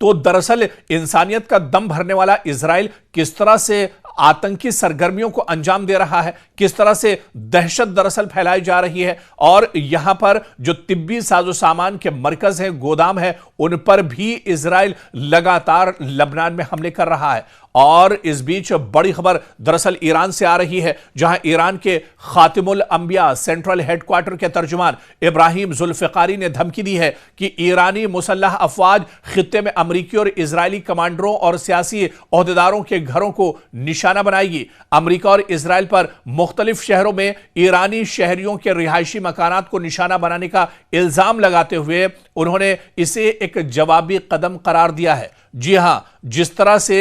तो दरअसल इंसानियत का दम भरने वाला इजराइल किस तरह से आतंकी सरगर्मियों को अंजाम दे रहा है, किस तरह से दहशत दरअसल फैलाई जा रही है, और यहां पर जो तिब्बी साजो सामान के मरकज हैं, गोदाम है, उन पर भी इजराइल लगातार लबनान में हमले कर रहा है। और इस बीच बड़ी खबर दरअसल ईरान से आ रही है, जहां ईरान के खातिमुल अंबिया सेंट्रल हेडक्वार्टर के तर्जुमान इब्राहिम जुल्फिकारी ने धमकी दी है कि ईरानी मुसल्लह अफवाज खित्ते में अमरीकी और इजरायली कमांडरों और सियासी ओहदेदारों के घरों को निशाना बनाएगी। अमरीका और इजरायल पर मुख्तलिफ शहरों में ईरानी शहरियों के रिहायशी मकानात को निशाना बनाने का इल्जाम लगाते हुए उन्होंने इसे एक जवाबी कदम करार दिया है। जी हां, जिस तरह से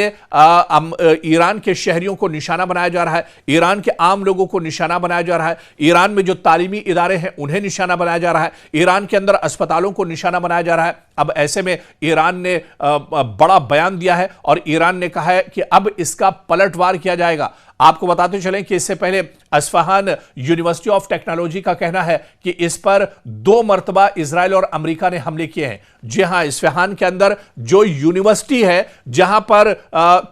ईरान के शहरियों को निशाना बनाया जा रहा है, ईरान के आम लोगों को निशाना बनाया जा रहा है, ईरान में जो तालीमी इदारे हैं उन्हें निशाना बनाया जा रहा है, ईरान के अंदर अस्पतालों को निशाना बनाया जा रहा है। अब ऐसे में ईरान ने बड़ा बयान दिया है और ईरान ने कहा है कि अब इसका पलटवार किया जाएगा। आपको बताते चलें कि इससे पहले अस्फहान यूनिवर्सिटी ऑफ टेक्नोलॉजी का कहना है कि इस पर 2 मरतबा इजराइल और अमेरिका ने हमले किए हैं। जी हां, अस्फहान के अंदर जो यूनिवर्सिटी है जहां पर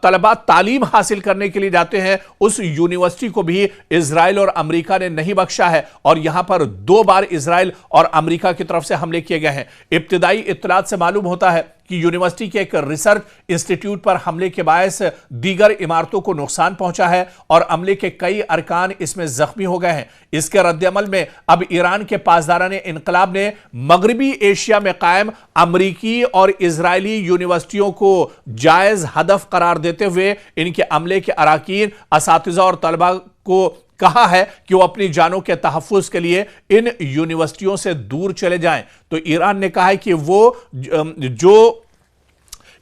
तलबा तालीम हासिल करने के लिए जाते हैं, उस यूनिवर्सिटी को भी इजराइल और अमेरिका ने नहीं बख्शा है और यहां पर 2 बार इजराइल और अमेरिका की तरफ से हमले किए गए हैं। इब्तिदाई इत्तलात से मालूम होता है कि यूनिवर्सिटी के एक रिसर्च इंस्टीट्यूट पर हमले के बायस दीगर इमारतों को नुकसान पहुंचा है और अमले के कई अरकान इसमें जख्मी हो गए हैं। इसके रद्दअमल में अब ईरान के पासदाराने इनकलाब ने मगरबी एशिया में कायम अमरीकी और इजरायली यूनिवर्सिटियों को जायज हदफ करार देते हुए इनके अमले के अराकीन, असातिज़ा और तलबा को कहा है कि वो अपनी जानों के तहफ़्फ़ुज़ के लिए इन यूनिवर्सिटियों से दूर चले जाएं। तो ईरान ने कहा है कि वो जो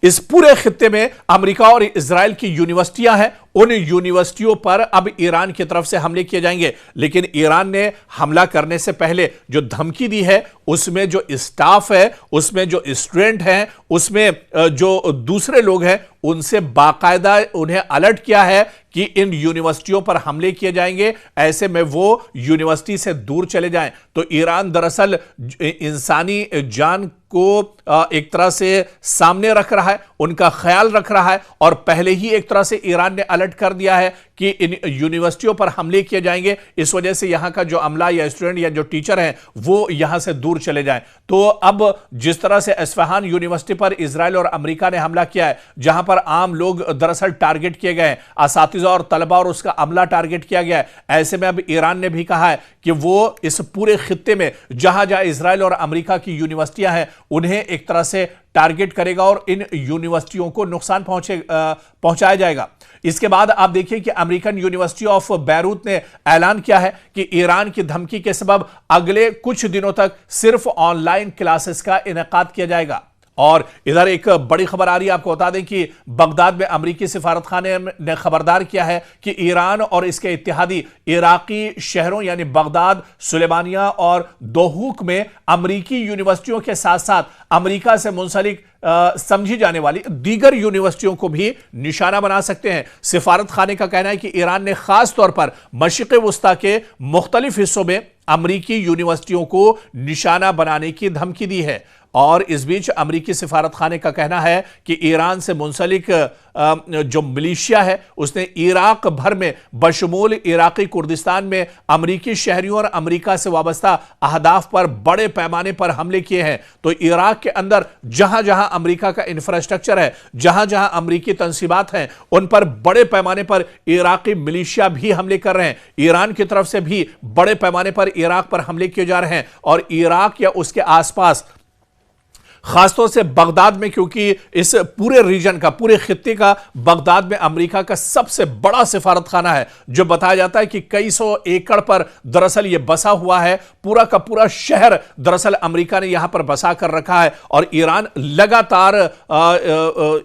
इस पूरे खित्ते में अमेरिका और इजराइल की यूनिवर्सिटियां हैं, उन यूनिवर्सिटियों पर अब ईरान की तरफ से हमले किए जाएंगे। लेकिन ईरान ने हमला करने से पहले जो धमकी दी है, उसमें जो स्टाफ है, उसमें जो स्टूडेंट हैं, उसमें जो दूसरे लोग हैं, उनसे बाकायदा उन्हें अलर्ट किया है कि इन यूनिवर्सिटियों पर हमले किए जाएंगे, ऐसे में वो यूनिवर्सिटी से दूर चले जाएं। तो ईरान दरअसल इंसानी जान को एक तरह से सामने रख रहा है, उनका ख्याल रख रहा है और पहले ही एक तरह से ईरान ने अलर्ट कर दिया है कि इन यूनिवर्सिटियों पर हमले किए जाएंगे। इस वजह से यहां का जो अमला या स्टूडेंट या जो टीचर हैं वो यहां से दूर चले जाएं। तो अब जिस तरह से अस्फहान यूनिवर्सिटी पर इजराइल और अमेरिका ने हमला किया है, जहां पर आम लोग दरअसल टारगेट किए गए हैं, असातिज़ा और तलबा और उसका अमला टारगेट किया गया है, ऐसे में अब ईरान ने भी कहा है कि वो इस पूरे खित्ते में जहां जहां इजराइल और अमेरिका की यूनिवर्सिटियां हैं उन्हें एक तरह से टारगेट करेगा और इन यूनिवर्सिटियों को नुकसान पहुंचाया जाएगा। इसके बाद आप देखिए कि अमेरिकन यूनिवर्सिटी ऑफ बैरूत ने ऐलान किया है कि ईरान की धमकी के सबब अगले कुछ दिनों तक सिर्फ ऑनलाइन क्लासेस का इनेकाद किया जाएगा। और इधर एक बड़ी खबर आ रही है, आपको बता दें कि बगदाद में अमेरिकी सिफारतखाने ने खबरदार किया है कि ईरान और इसके इत्तेहादी इराकी शहरों यानी बगदाद, सुलेमानिया और दोहूक में अमेरिकी यूनिवर्सिटियों के साथ साथ अमेरिका से मुंसलिक समझी जाने वाली दीगर यूनिवर्सिटियों को भी निशाना बना सकते हैं। सिफारत खाने का कहना है कि ईरान ने खास तौर पर मशरिक़ वुस्ता के मुख्तलिफ हिस्सों में अमेरिकी यूनिवर्सिटियों को निशाना बनाने की धमकी दी है। और इस बीच अमेरिकी सिफारत खाने का कहना है कि ईरान से मुंसलिक जो मिलिशिया है उसने इराक भर में बशमूल इराकी कुर्दिस्तान में अमेरिकी शहरियों और अमेरिका से वाबस्ता अहदाफ पर बड़े पैमाने पर हमले किए हैं। तो इराक के अंदर जहां जहां अमेरिका का इंफ्रास्ट्रक्चर है, जहां जहां अमेरिकी तंसीबात हैं, उन पर बड़े पैमाने पर इराकी मिलिशिया भी हमले कर रहे हैं। ईरान की तरफ से भी बड़े पैमाने पर इराक पर हमले किए जा रहे हैं और इराक या उसके आसपास खासतौर से बगदाद में, क्योंकि इस पूरे रीजन का, पूरे खित्ते का बगदाद में अमेरिका का सबसे बड़ा सिफारत खाना है, जो बताया जाता है कि कई सौ एकड़ पर दरअसल यह बसा हुआ है। पूरा का पूरा शहर दरअसल अमेरिका ने यहां पर बसा कर रखा है और ईरान लगातार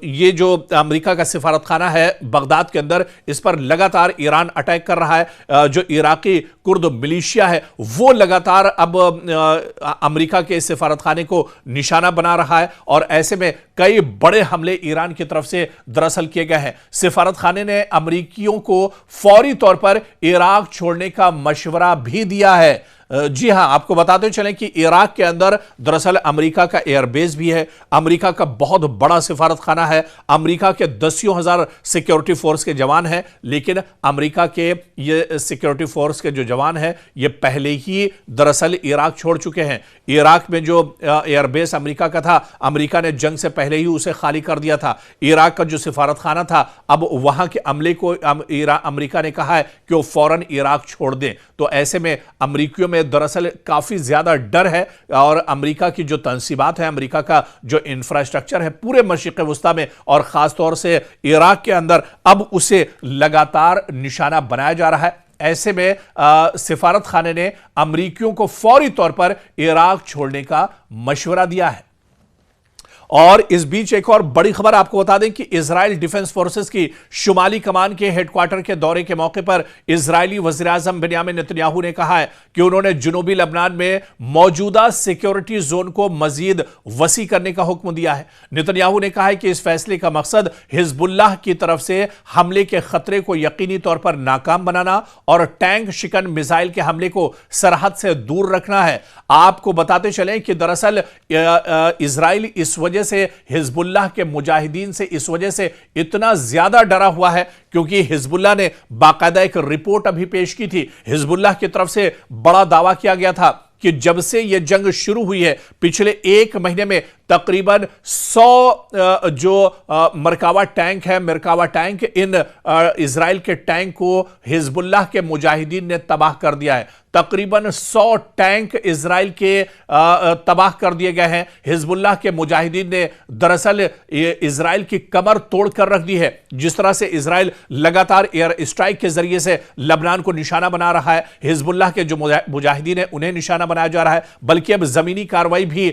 ये जो अमेरिका का सिफारत खाना है बगदाद के अंदर, इस पर लगातार ईरान अटैक कर रहा है। जो इराकी कुर्द मिलिशिया है वो लगातार अब अमेरिका के सिफारत खाने को निशाना बना रहा है और ऐसे में कई बड़े हमले ईरान की तरफ से दरअसल किए गए हैं। सिफारत खाने ने अमरीकियों को फौरी तौर पर इराक छोड़ने का मशवरा भी दिया है। जी हां, आपको बताते चलें कि इराक के अंदर दरअसल अमेरिका का एयरबेस भी है, अमेरिका का बहुत बड़ा सिफारत खाना है, अमेरिका के दसियों हजार सिक्योरिटी फोर्स के जवान हैं। लेकिन अमेरिका के ये सिक्योरिटी फोर्स के जो जवान हैं ये पहले ही दरअसल इराक छोड़ चुके हैं। इराक में जो एयरबेस अमेरिका का था, अमेरिका ने जंग से पहले ही उसे खाली कर दिया था। इराक का जो सिफारत खाना था, अब वहां के अमले को अमेरिका ने कहा है कि वो फौरन इराक छोड़ दें। तो ऐसे में अमेरिकियों में दरअसल काफी ज्यादा डर है और अमेरिका की जो तंसीबात है, अमेरिका का जो इंफ्रास्ट्रक्चर है पूरे मशरिक़ वस्ता में और खासतौर से इराक के अंदर, अब उसे लगातार निशाना बनाया जा रहा है। ऐसे में सिफारत खाने ने अमेरिकियों को फौरी तौर पर इराक छोड़ने का मशवरा दिया है। और इस बीच एक और बड़ी खबर आपको बता दें कि इजराइल डिफेंस फोर्सेस की शुमाली कमान के हेडक्वार्टर के दौरे के मौके पर इजरायली वज़ीर आज़म बेंयामिन नेतन्याहू ने कहा है कि उन्होंने जनूबी लबनान में मौजूदा सिक्योरिटी जोन को मजीद वसी करने का हुक्म दिया है। नेतन्याहू ने कहा है कि इस फैसले का मकसद हिजबुल्लाह की तरफ से हमले के खतरे को यकीनी तौर पर नाकाम बनाना और टैंक शिकन मिसाइल के हमले को सरहद से दूर रखना है। आपको बताते चलें कि दरअसल इजराइल इस वजह से हिजबुल्लाह के मुजाहिदीन से इस वजह से इतना ज्यादा डरा हुआ है क्योंकि हिजबुल्लाह ने बाकायदा एक रिपोर्ट अभी पेश की थी। हिजबुल्लाह की तरफ से बड़ा दावा किया गया था कि जब से यह जंग शुरू हुई है पिछले एक महीने में तकरीबन 100 जो मरकावा टैंक है, मरकावा टैंक, इन इजराइल के टैंक को हिजबुल्लाह के मुजाहिदीन ने तबाह कर दिया है। तकरीबन 100 टैंक इजराइल के तबाह कर दिए गए हैं। हिजबुल्लाह के मुजाहिदीन ने दरअसल इजराइल की कमर तोड़ कर रख दी है। जिस तरह से इजराइल लगातार एयर स्ट्राइक के जरिए से लबनान को निशाना बना रहा है, हिजबुल्लाह के जो मुजाहिदीन है उन्हें निशाना बनाया जा रहा है, बल्कि अब जमीनी कार्रवाई भी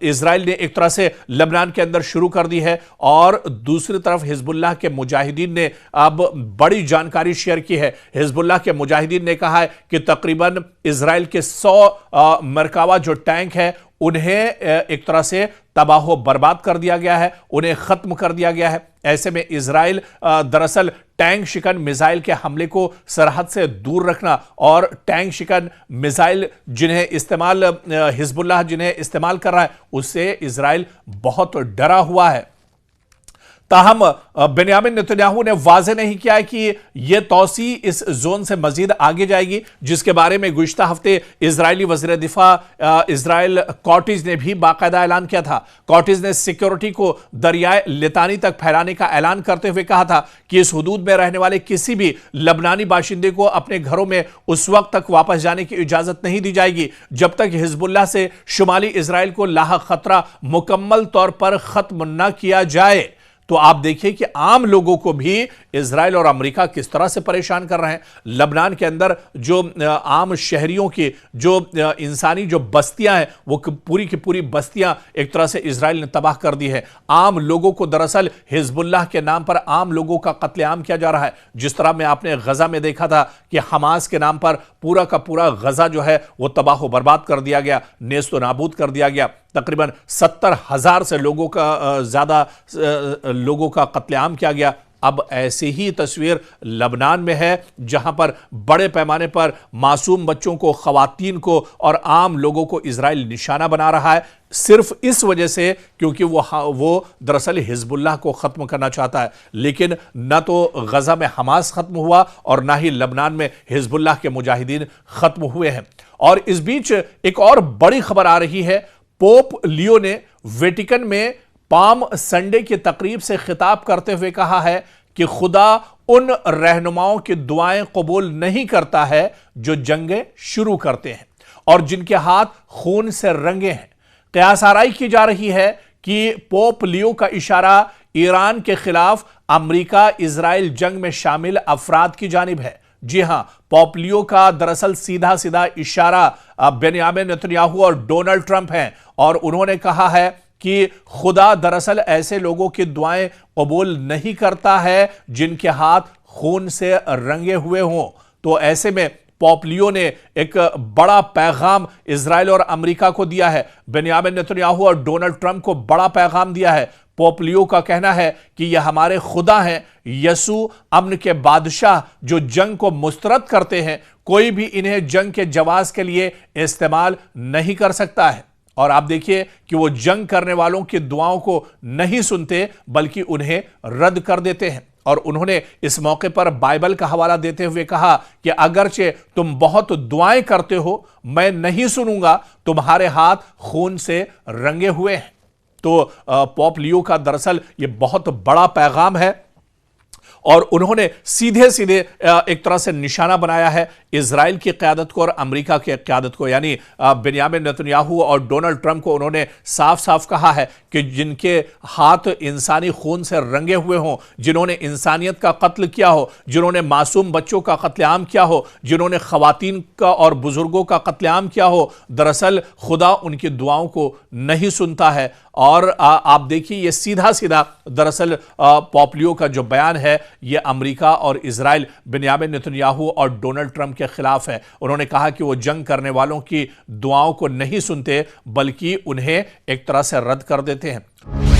इजराइल ने एक तरह से लबनान के अंदर शुरू कर दी है। और दूसरी तरफ हिजबुल्लाह के मुजाहिदीन ने अब बड़ी जानकारी शेयर की है। हिजबुल्लाह के मुजाहिदीन ने कहा है कि तकरीबन इजराइल के 100 मरकावा जो टैंक है उन्हें एक तरह से तबाह बर्बाद कर दिया गया है, उन्हें खत्म कर दिया गया है। ऐसे में इजराइल दरअसल टैंक शिकन मिसाइल के हमले को सरहद से दूर रखना और टैंक शिकन मिसाइल जिन्हें इस्तेमाल हिजबुल्लाह जिन्हें इस्तेमाल कर रहा है उससे इजराइल बहुत डरा हुआ है। ताहम बेंयामिन नेतन्याहू ने वाज़ेह नहीं किया है कि यह तौसी इस जोन से मजीद आगे जाएगी, जिसके बारे में गुज़िश्ता हफ्ते इजरायली वज़ीर दिफा इजराइल कॉटिज ने भी बाकायदा ऐलान किया था। कॉटिज ने सिक्योरिटी को दरियाए लितानी तक फैलाने का ऐलान करते हुए कहा था कि इस हुदूद में रहने वाले किसी भी लबनानी बाशिंदे को अपने घरों में उस वक्त तक वापस जाने की इजाजत नहीं दी जाएगी जब तक हिजबुल्लाह से शुमाली इजराइल को लाहक खतरा मुकम्मल तौर पर खत्म न किया जाए। तो आप देखिए कि आम लोगों को भी इजराइल और अमेरिका किस तरह से परेशान कर रहे हैं। लबनान के अंदर जो आम शहरियों की जो इंसानी जो बस्तियां हैं वो पूरी की पूरी बस्तियां एक तरह से इजराइल ने तबाह कर दी है। आम लोगों को दरअसल हिजबुल्लाह के नाम पर आम लोगों का कत्लेआम किया जा रहा है। जिस तरह में आपने गजा में देखा था कि हमास के नाम पर पूरा का पूरा गजा जो है वो तबाह बर्बाद कर दिया गया, नेस्त नाबूद कर दिया गया। तकरीबन 70,000 से लोगों का ज्यादा लोगों का कत्लेआम किया गया। अब ऐसी ही तस्वीर लबनान में है जहां पर बड़े पैमाने पर मासूम बच्चों को, खवातीन को और आम लोगों को इजराइल निशाना बना रहा है, सिर्फ इस वजह से क्योंकि वो दरअसल हिजबुल्लाह को खत्म करना चाहता है। लेकिन न तो गजा में हमास खत्म हुआ और ना ही लबनान में हिजबुल्लाह के मुजाहिदीन खत्म हुए हैं। और इस बीच एक और बड़ी खबर आ रही है। पोप लियो ने वेटिकन में पाम संडे की तकरीब से खिताब करते हुए कहा है कि खुदा उन रहनुमाओं की दुआएं कबूल नहीं करता है जो जंगें शुरू करते हैं और जिनके हाथ खून से रंगे हैं। कयास आराई की जा रही है कि पोप लियो का इशारा ईरान के खिलाफ अमेरिका इजराइल जंग में शामिल अफराद की जानिब है। जी हां, पोप लियो का दरअसल सीधा सीधा इशारा बेंयामिन नेतन्याहू और डोनाल्ड ट्रंप हैं और उन्होंने कहा है कि खुदा दरअसल ऐसे लोगों की दुआएं कबूल नहीं करता है जिनके हाथ खून से रंगे हुए हों। तो ऐसे में पोप लियो ने एक बड़ा पैगाम इजराइल और अमेरिका को दिया है। बेंयामिन नेतन्याहू और डोनाल्ड ट्रंप को बड़ा पैगाम दिया है। पोप लियो का कहना है कि यह हमारे खुदा हैं, यसू अमन के बादशाह जो जंग को मुस्तरद करते हैं, कोई भी इन्हें जंग के जवाब के लिए इस्तेमाल नहीं कर सकता है। और आप देखिए कि वो जंग करने वालों की दुआओं को नहीं सुनते बल्कि उन्हें रद्द कर देते हैं। और उन्होंने इस मौके पर बाइबल का हवाला देते हुए कहा कि अगरचे तुम बहुत दुआएं करते हो, मैं नहीं सुनूंगा, तुम्हारे हाथ खून से रंगे हुए हैं। तो पोप लियो का दरअसल ये बहुत बड़ा पैगाम है और उन्होंने सीधे सीधे एक तरह से निशाना बनाया है इजराइल की क़यादत को और अमेरिका की क़यादत को, यानी बेंयामिन नेतन्याहू और डोनाल्ड ट्रंप को। उन्होंने साफ साफ कहा है कि जिनके हाथ इंसानी खून से रंगे हुए हों, जिन्होंने इंसानियत का कत्ल किया हो, जिन्होंने मासूम बच्चों का कत्लेआम किया हो, जिन्होंने ख़वातीन का और बुजुर्गों का कत्लेआम किया हो, दरअसल खुदा उनकी दुआओं को नहीं सुनता है। और आप देखिए ये सीधा सीधा दरअसल पोप लियो का जो बयान है ये अमेरिका और इजराइल, बेंयामिन नेतन्याहू और डोनाल्ड ट्रंप के खिलाफ है। उन्होंने कहा कि वो जंग करने वालों की दुआओं को नहीं सुनते बल्कि उन्हें एक तरह से रद्द कर देते हैं।